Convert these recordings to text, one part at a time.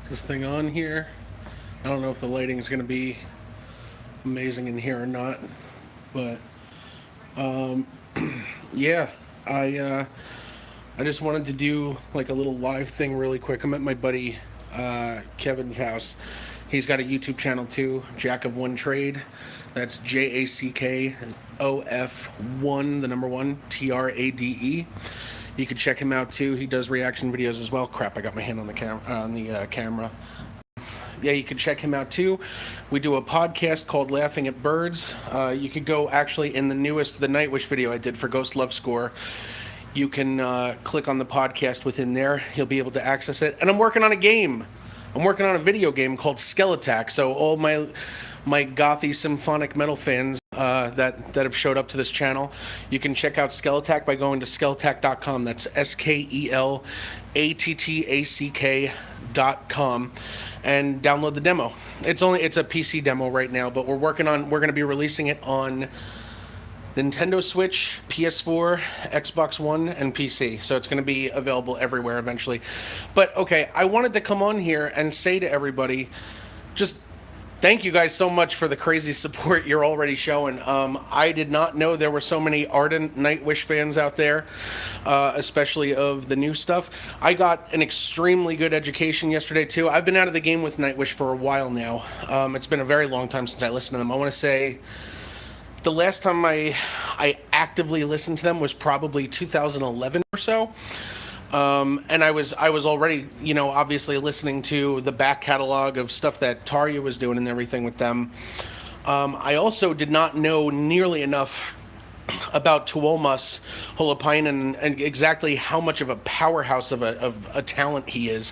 this thing on here. I don't know if the lighting is going to be amazing in here or not, but yeah, I just wanted to do like a little live thing really quick. I'm at my buddy Kevin's house. He's got a YouTube channel too, Jack of One Trade. That's JACKOF1, the number one, TRADE. You can check him out too. He does reaction videos as well. Crap, I got my hand on the camera. Yeah, you can check him out too. We do a podcast called Laughing at Birds. You could go actually in the Nightwish video I did for Ghost Love Score. You can click on the podcast within there. You'll be able to access it. And I'm working on a game. I'm working on a video game called Skeletak. So all my gothy symphonic metal fans that have showed up to this channel, you can check out Skeletak by going to skeletak.com. That's SKELATTACK.com and download the demo. It's a PC demo right now, but we're going to be releasing it on Nintendo Switch, PS4, Xbox One, and PC. So it's going to be available everywhere eventually. But okay, I wanted to come on here and say to everybody, just thank you guys so much for the crazy support you're already showing. I did not know there were so many ardent Nightwish fans out there, especially of the new stuff. I got an extremely good education yesterday too. I've been out of the game with Nightwish for a while now. It's been a very long time since I listened to them. I want to say the last time I actively listened to them was probably 2011 or so. And I was already, obviously listening to the back catalog of stuff that Tarja was doing and everything with them. I also did not know nearly enough about Tuomas Holopainen and exactly how much of a powerhouse of a talent he is.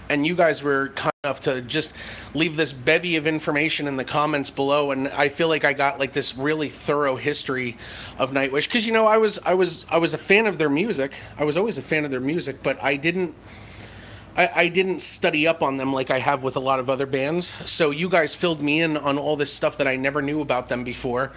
And you guys were kind enough to just leave this bevy of information in the comments below, and I feel like I got like this really thorough history of Nightwish, because I was a fan of their music. I was always a fan of their music, but I didn't study up on them like I have with a lot of other bands. So you guys filled me in on all this stuff that I never knew about them before.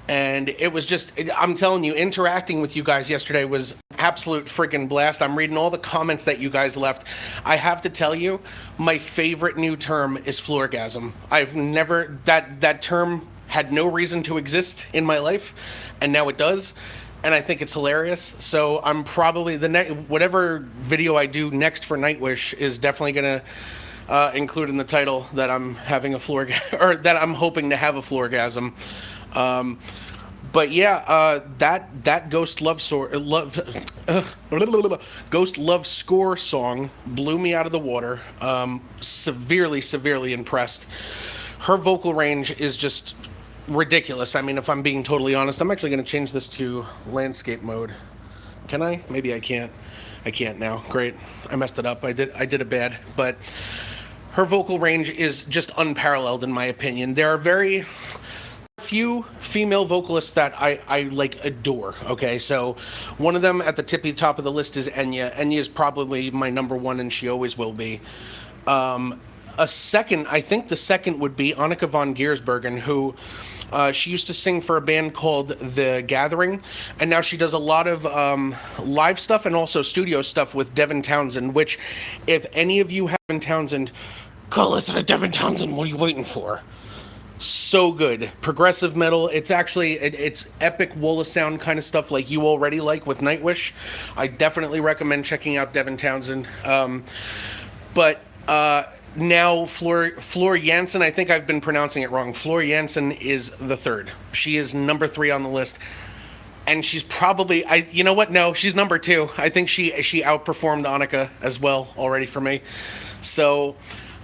And it was just, I'm telling you, interacting with you guys yesterday was absolute freaking blast. I'm reading all the comments that you guys left. I have to tell you, my favorite new term is floorgasm. That term had no reason to exist in my life, and now it does. And I think it's hilarious. So I'm probably whatever video I do next for Nightwish is definitely gonna include in the title that I'm having a or that I'm hoping to have a floorgasm. But yeah, that Ghost Love Score song blew me out of the water. Severely impressed. Her vocal range is just ridiculous. I mean, if I'm being totally honest, I'm actually going to change this to landscape mode. Can I? Maybe I can't. I can't now. Great. I messed it up. I did it bad. But her vocal range is just unparalleled in my opinion. There are very few female vocalists that I like adore. Okay, so one of them at the tippy top of the list is Enya. Enya is probably my number one, and she always will be. I think the second would be Annika von Giersbergen, who she used to sing for a band called The Gathering, and now she does a lot of live stuff and also studio stuff with Devin Townsend, which, if any of you have Devin Townsend, go listen to Devin Townsend. What are you waiting for? So good. Progressive metal. It's actually, it's epic wall of sound kind of stuff like you already like with Nightwish. I definitely recommend checking out Devin Townsend. But now Floor Jansen, I think I've been pronouncing it wrong. Floor Jansen is the third. She is number 3 on the list. And she's probably, you know what? No, she's number 2. I think she outperformed Annika as well already for me. So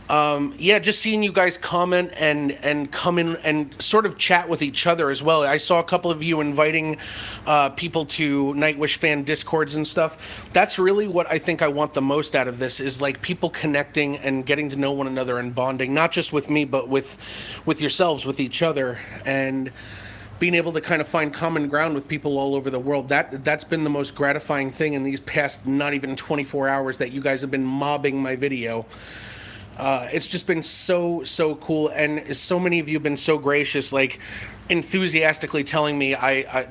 yeah, just seeing you guys comment and come in and sort of chat with each other as well. I saw a couple of you inviting people to Nightwish fan discords and stuff. That's really what I think I want the most out of this, is like people connecting and getting to know one another and bonding, not just with me, but with yourselves, with each other, and being able to kind of find common ground with people all over the world. That's been the most gratifying thing in these past not even 24 hours that you guys have been mobbing my video. It's just been so cool, and so many of you have been so gracious, like enthusiastically telling me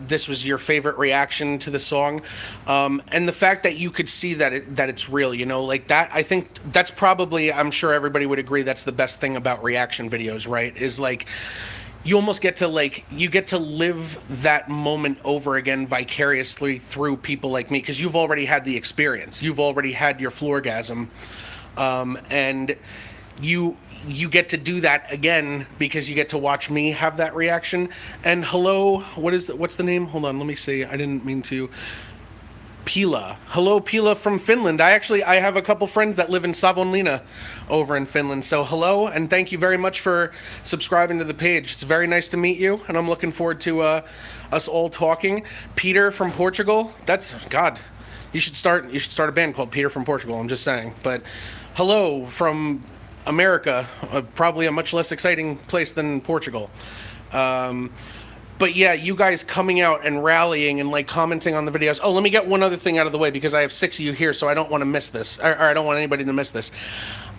this was your favorite reaction to the song, and the fact that you could see that it's real, you know, like that. I think that's probably, I'm sure everybody would agree, that's the best thing about reaction videos, right? Is like you almost get to you get to live that moment over again vicariously through people like me, because you've already had the experience, you've already had your floorgasm, and you get to do that again because you get to watch me have that reaction. And hello, what's the name? Hold on, let me see. I didn't mean to. Pila. Hello, Pila from Finland. I have a couple friends that live in Savonlinna over in Finland. So hello, and thank you very much for subscribing to the page. It's very nice to meet you, and I'm looking forward to us all talking. Peter from Portugal. That's God. You should start a band called Peter from Portugal. I'm just saying. But hello from America, probably a much less exciting place than Portugal. But yeah, you guys coming out and rallying and like commenting on the videos. Oh, let me get one other thing out of the way, because I have 6 of you here, so I don't want to miss this, or I don't want anybody to miss this.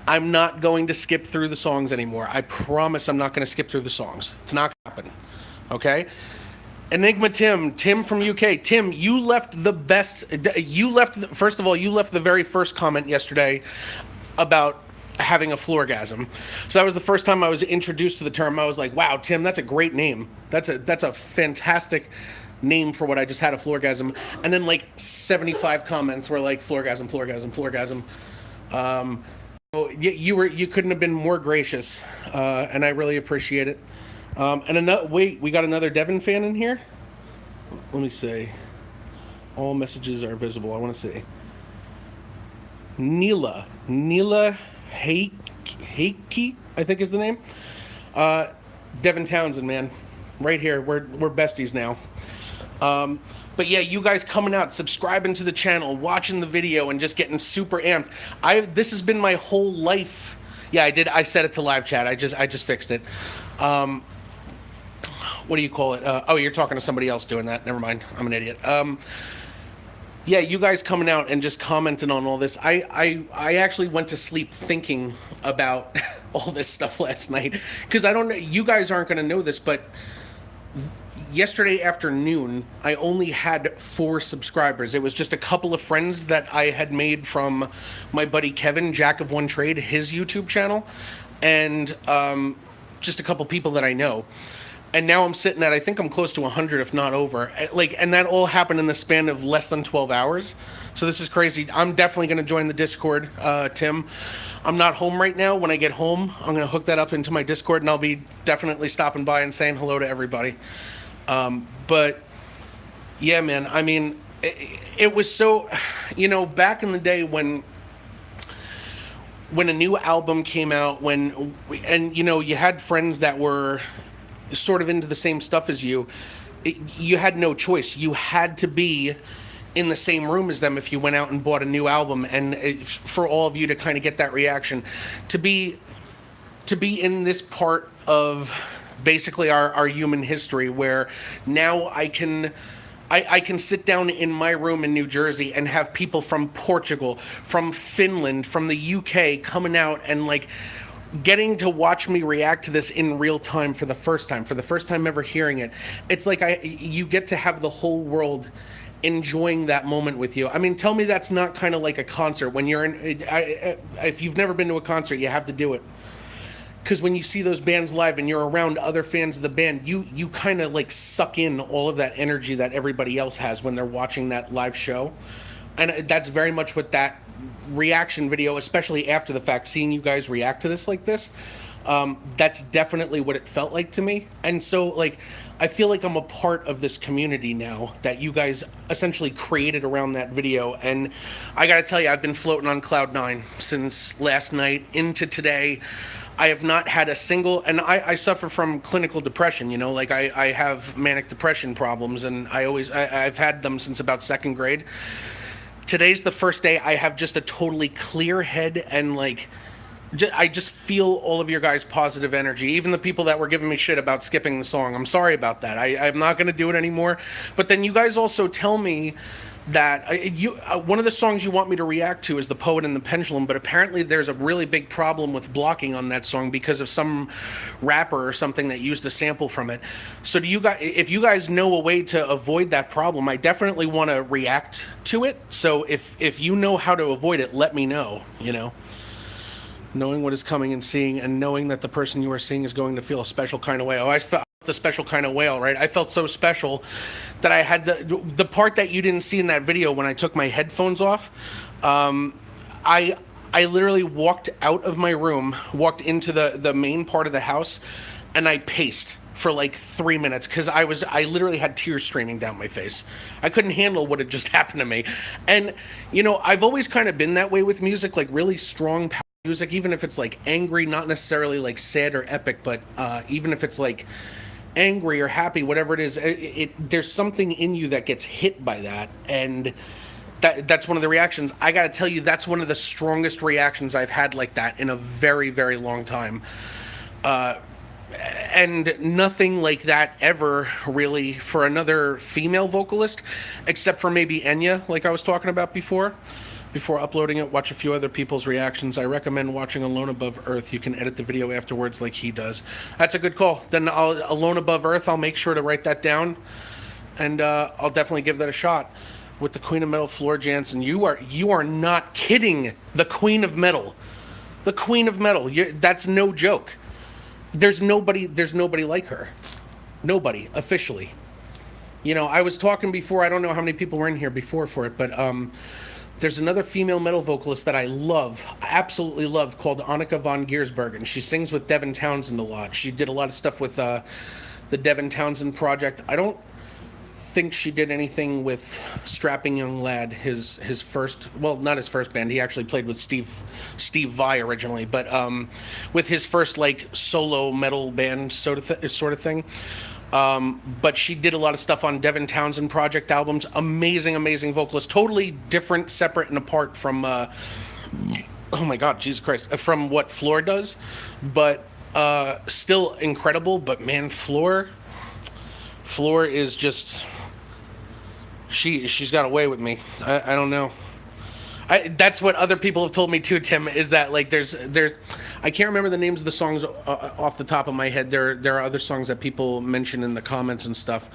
I'm not going to skip through the songs anymore. I promise I'm not going to skip through the songs. It's not going to happen. Okay? Enigma Tim from UK. Tim, you left the best. First of all, you left the very first comment yesterday about having a floorgasm. So that was the first time I was introduced to the term. I was like, wow, Tim, that's a great name. That's a fantastic name for what I just had, a floorgasm. And then like 75 comments were like floorgasm. You couldn't have been more gracious, and I really appreciate it. We got another Devin fan in here. Let me see. All messages are visible. I want to see. Neela Heiki, I think is the name. Devin Townsend, man, right here. We're besties now. But yeah, you guys coming out, subscribing to the channel, watching the video, and just getting super amped. This has been my whole life. Yeah, I did. I set it to live chat. I just fixed it. What do you call it? Oh, you're talking to somebody else doing that. Never mind. I'm an idiot. Yeah, you guys coming out and just commenting on all this. I actually went to sleep thinking about all this stuff last night, because I don't know, you guys aren't going to know this, but yesterday afternoon I only had 4 subscribers. It was just a couple of friends that I had made from my buddy Kevin, Jack of One Trade, his YouTube channel, and just a couple people that I know. And now I'm sitting at, I think I'm close to 100, if not over. And that all happened in the span of less than 12 hours. So this is crazy. I'm definitely going to join the Discord, Tim. I'm not home right now. When I get home, I'm going to hook that up into my Discord, and I'll be definitely stopping by and saying hello to everybody. But yeah, man, I mean, it was so, you know, back in the day when a new album came out, and you know, you had friends that were sort of into the same stuff as you, you had no choice. You had to be in the same room as them if you went out and bought a new album. And for all of you to kind of get that reaction, to be in this part of basically our human history, where now I can sit down in my room in New Jersey and have people from Portugal, from Finland, from the UK coming out and like getting to watch me react to this in real time for the first time ever hearing it. It's like you get to have the whole world enjoying that moment with you. I mean, tell me that's not kind of like a concert. When you're if you've never been to a concert, you have to do it. Because when you see those bands live and you're around other fans of the band, you kind of like suck in all of that energy that everybody else has when they're watching that live show. And that's very much what that reaction video, especially after the fact, seeing you guys react to this like this, that's definitely what it felt like to me. And so like I feel like I'm a part of this community now that you guys essentially created around that video. And I gotta tell you, I've been floating on cloud 9 since last night into today. I have not had a single, and I suffer from clinical depression, you know, like I have manic depression problems, and I've had them since about 2nd grade. Today's the first day I have just a totally clear head, and like I just feel all of your guys' positive energy. Even the people that were giving me shit about skipping the song, I'm sorry about that. I'm not going to do it anymore. But then you guys also tell me that one of the songs you want me to react to is The Poet and the Pendulum, but apparently there's a really big problem with blocking on that song because of some rapper or something that used a sample from it. So do you guys, if you guys know a way to avoid that problem, I definitely want to react to it. So if you know how to avoid it, let me know, you know. Knowing what is coming and seeing, and knowing that the person you are seeing is going to feel a special kind of way. Oh, I felt the special kind of whale, right? I felt so special that I had the part that you didn't see in that video when I took my headphones off. I literally walked out of my room, walked into the main part of the house, and I paced for like 3 minutes because I literally had tears streaming down my face. I couldn't handle what had just happened to me. And you know, I've always kind of been that way with music, like really strong music, even if it's like angry, not necessarily like sad or epic, but even if it's like angry or happy, whatever it is, there's something in you that gets hit by that, and that's one of the reactions. I gotta tell you, that's one of the strongest reactions I've had like that in a very, very long time. And nothing like that ever really for another female vocalist, except for maybe Enya, like I was talking about before. Before uploading it, watch a few other people's reactions. I recommend watching Alone Above Earth. You can edit the video afterwards like he does. That's a good call. Then Alone Above Earth, I'll make sure to write that down, and I'll definitely give that a shot. With the Queen of Metal, Floor Jansen. You are not kidding. The Queen of Metal. The Queen of Metal. That's no joke. There's nobody like her. Nobody, officially. You know, I was talking before, I don't know how many people were in here before for it, but there's another female metal vocalist that I love, absolutely love, called Annika von Giersbergen. She sings with Devin Townsend a lot. She did a lot of stuff with the Devin Townsend project. I don't think she did anything with Strapping Young Lad, his first, well, not his first band. He actually played with Steve Vai originally, but with his first like solo metal band sort of thing. But she did a lot of stuff on Devin Townsend project albums. Amazing vocalist. Totally different, separate, and apart from, oh my God, Jesus Christ, from what Floor does. But still incredible. But man, Floor is just, she's got away with me. I don't know. That's what other people have told me too, Tim, is that like there's I can't remember the names of the songs off the top of my head. There are other songs that people mention in the comments and stuff,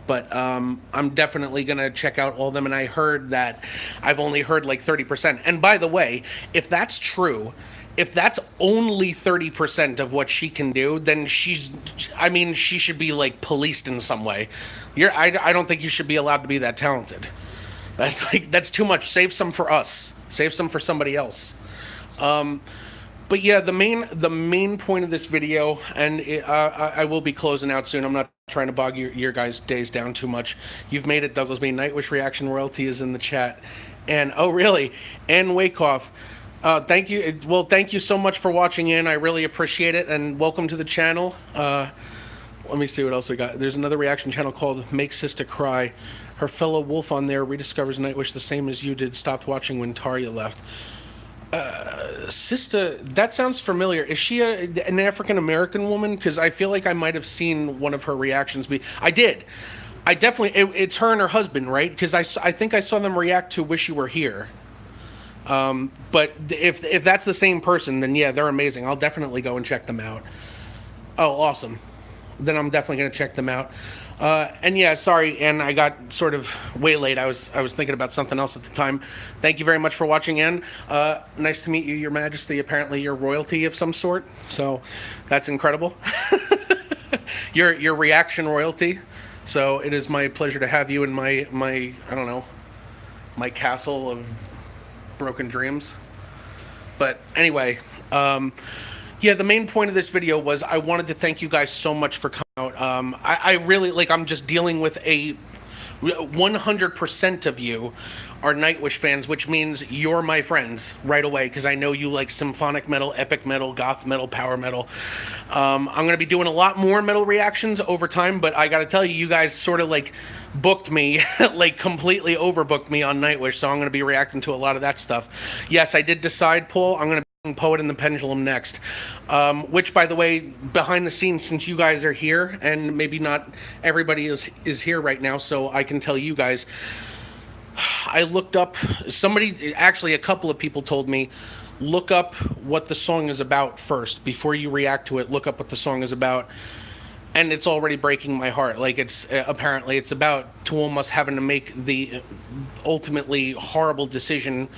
but I'm definitely gonna check out all of them. And I heard that I've only heard like 30%. And by the way, if that's true, if that's only 30% of what she can do, then she should be like policed in some way. I don't think you should be allowed to be that talented. That's too much. Save some for us. Save some for somebody else. But yeah, the main point of this video, and I will be closing out soon. I'm not trying to bog your guys' days down too much. You've made it, Douglas B. Nightwish Reaction Royalty is in the chat. And, oh really? Ann Wakehoff. Thank you. Well, thank you so much for watching in. I really appreciate it, and welcome to the channel. Let me see what else we got. There's another reaction channel called Make Sista Cry. Her fellow wolf on there rediscovers Nightwish the same as you did. Stopped watching when Tarja left. Sista, that sounds familiar. Is she an African-American woman? Because I feel like I might have seen one of her reactions. I did. I definitely, it's her and her husband, right? Because I think I saw them react to Wish You Were Here. But if that's the same person, then yeah, they're amazing. I'll definitely go and check them out. Oh, awesome. Then I'm definitely going to check them out. And yeah, sorry, and I got sort of waylaid. I was thinking about something else at the time. Thank you very much for watching in. Nice to meet you, Your Majesty. Apparently you're royalty of some sort, so that's incredible. Your reaction royalty. So it is my pleasure to have you in my I don't know, my castle of broken dreams. But anyway, yeah, the main point of this video was I wanted to thank you guys so much for coming out. I really, like, I'm just dealing with 100% of you are Nightwish fans, which means you're my friends right away, because I know you like symphonic metal, epic metal, goth metal, power metal. I'm going to be doing a lot more metal reactions over time, but I got to tell you, you guys sort of like booked me, like completely overbooked me on Nightwish, so I'm going to be reacting to a lot of that stuff. Yes, I did decide, Paul, I'm going to Poet and the Pendulum next, which, by the way, behind the scenes, since you guys are here, and maybe not everybody is here right now, so I can tell you guys, I looked up, somebody, actually a couple of people told me, look up what the song is about first before you react to it. Look up what the song is about, and it's already breaking my heart. Like, it's apparently it's about Tuomas having to make the ultimately horrible decision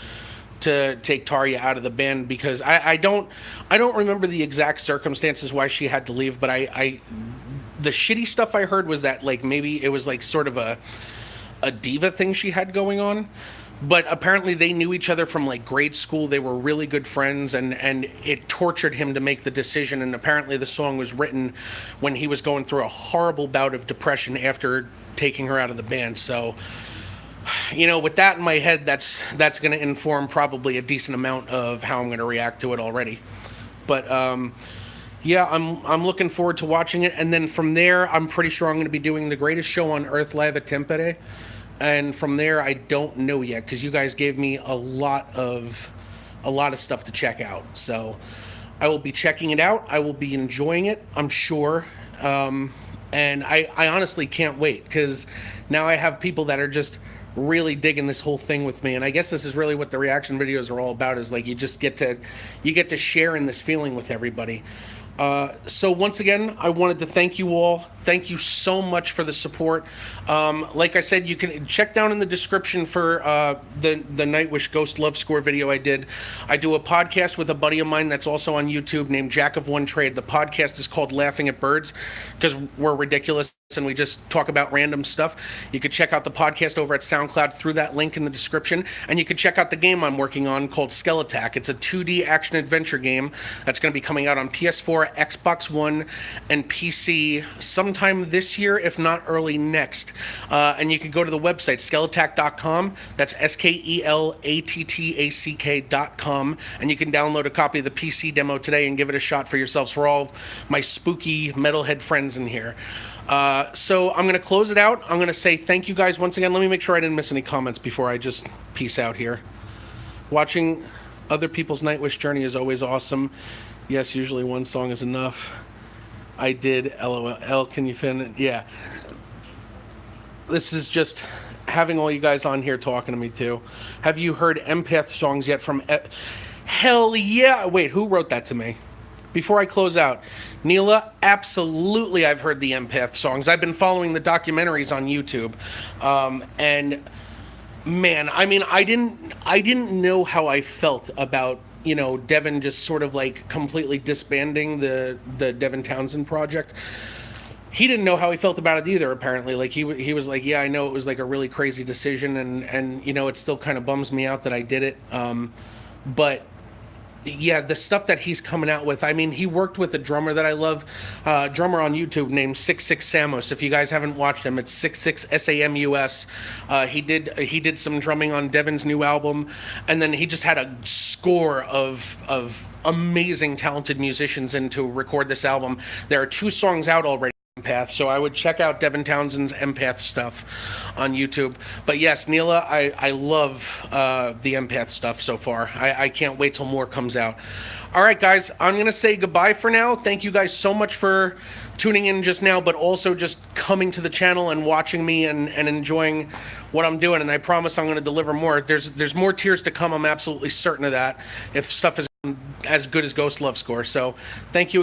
to take Tarja out of the band, because I don't remember the exact circumstances why she had to leave, but I the shitty stuff I heard was that, like, maybe it was like sort of a diva thing she had going on. But apparently they knew each other from like grade school. They were really good friends, and it tortured him to make the decision. And apparently the song was written when he was going through a horrible bout of depression after taking her out of the band. So, you know, with that in my head, that's going to inform probably a decent amount of how I'm going to react to it already. But yeah, I'm looking forward to watching it, and then from there, I'm pretty sure I'm going to be doing the Greatest Show on Earth live at Tampere. And from there, I don't know yet, because you guys gave me a lot of stuff to check out. So I will be checking it out. I will be enjoying it, I'm sure. And I honestly can't wait, because now I have people that are just really digging this whole thing with me. And I guess this is really what the reaction videos are all about, is like you get to share in this feeling with everybody. So once again, I wanted to thank you all. Thank you so much for the support. Like I said, you can check down in the description for the Nightwish Ghost Love Score video I did. I do a podcast with a buddy of mine that's also on YouTube named Jack of One Trade. The podcast is called Laughing at Birds, because we're ridiculous and we just talk about random stuff. You could check out the podcast over at SoundCloud through that link in the description, and you could check out the game I'm working on called Skeletac. It's a 2D action adventure game that's going to be coming out on PS4, Xbox One, and PC sometime this year, if not early next. And you can go to the website, skeletac.com. That's SKELATTACK.com, and you can download a copy of the PC demo today and give it a shot for yourselves, for all my spooky metalhead friends in here. So I'm going to close it out. I'm going to say thank you guys once again. Let me make sure I didn't miss any comments before I just peace out here. Watching other people's Nightwish journey is always awesome. Yes, usually one song is enough. I did, LOL. Can you fin it? Yeah. This is just having all you guys on here talking to me too. Have you heard Empath songs yet from... Hell yeah. Wait, who wrote that to me? Before I close out, Neela, absolutely I've heard the Empath songs. I've been following the documentaries on YouTube. And man, I mean, I didn't know how I felt about, you know, Devin just sort of like completely disbanding the Devin Townsend project. He didn't know how he felt about it either, apparently. Like, he was like, yeah, I know it was like a really crazy decision, and you know, it still kind of bums me out that I did it. But yeah, the stuff that he's coming out with, I mean, he worked with a drummer that I love, drummer on YouTube named 66 Samus. If you guys haven't watched him, it's 66 SAMUS. He did some drumming on Devin's new album, and then he just had a score of amazing talented musicians in to record this album. There are 2 songs out already. Empath, so I would check out Devin Townsend's Empath stuff on YouTube. But yes, Neela, I love the Empath stuff so far. I can't wait till more comes out. All right, guys, I'm going to say goodbye for now. Thank you guys so much for tuning in just now, but also just coming to the channel and watching me and enjoying what I'm doing. And I promise I'm going to deliver more. There's more tiers to come. I'm absolutely certain of that, if stuff is as good as Ghost Love Score. So thank you.